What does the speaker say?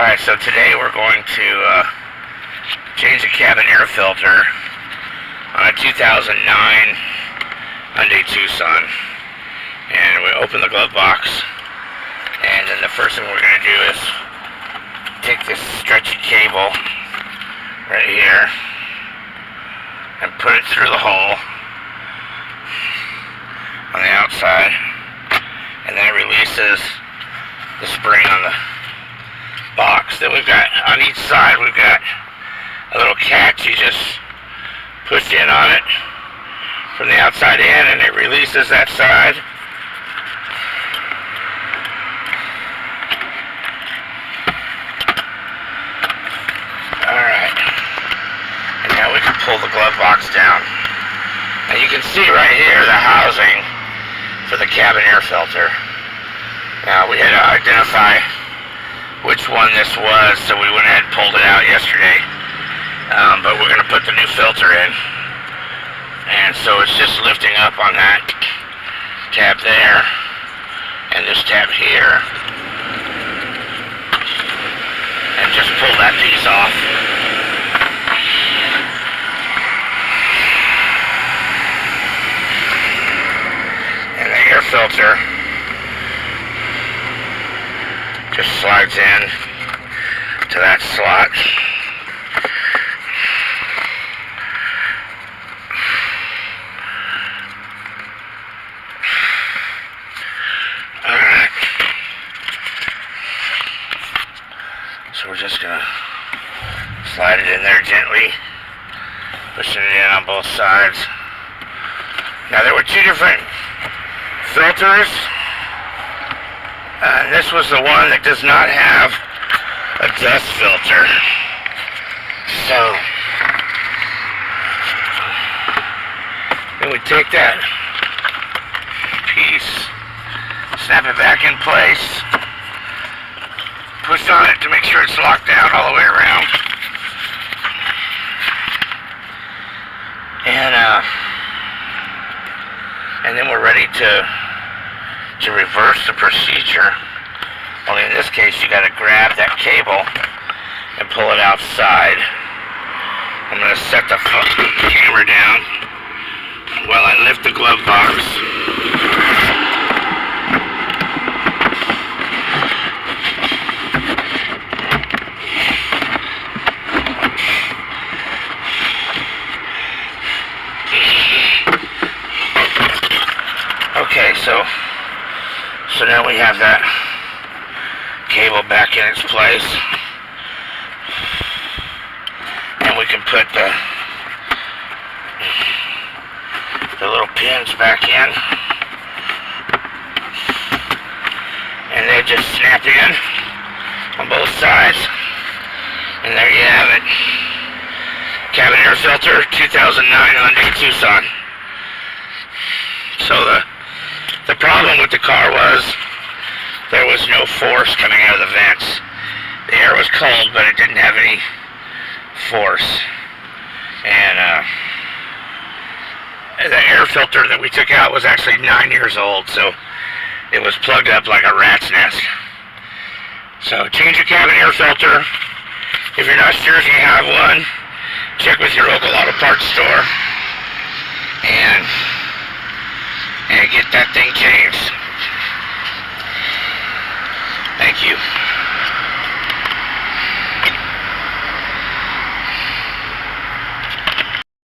Alright, so today we're going to change the cabin air filter on a 2009 Hyundai Tucson. And we open the glove box, and then the first thing we're going to do is take this stretchy cable right here and put it through the hole on the outside, and then it releases the spring on the box. Then we've got on each side, we've got a little catch. You just push in on it from the outside in, and it releases that side. Alright, and now we can pull the glove box down. Now you can see right here the housing for the cabin air filter. Now we had to identify which one this was, so we went ahead and pulled it out yesterday. But we're going to put the new filter in, and so it's just lifting up on that tab there and this tab here, and just pull that piece off. And the air filter just slides in to that slot. Alright. So we're just gonna slide it in there gently, pushing it in on both sides. Now there were two different filters. This was the one that does not have a dust filter. So then we take that piece, snap it back in place, push on it to make sure it's locked down all the way around, and then we're ready to reverse the procedure. Only in this case, you got to grab that cable and pull it outside. I'm going to set the camera down while I lift the glove box. Okay, so now we have that cable back in its place, and we can put the little pins back in, and they just snap in on both sides, and there you have it. Cabin air filter, 2009 Hyundai Tucson. So the problem with the car was there was no force coming out of the vents. The air was cold, but it didn't have any force. And the air filter that we took out was actually 9 years old, so it was plugged up like a rat's nest. So change your cabin air filter. If you're not sure if you have one, check with your local auto parts store and get that thing changed. Thank you.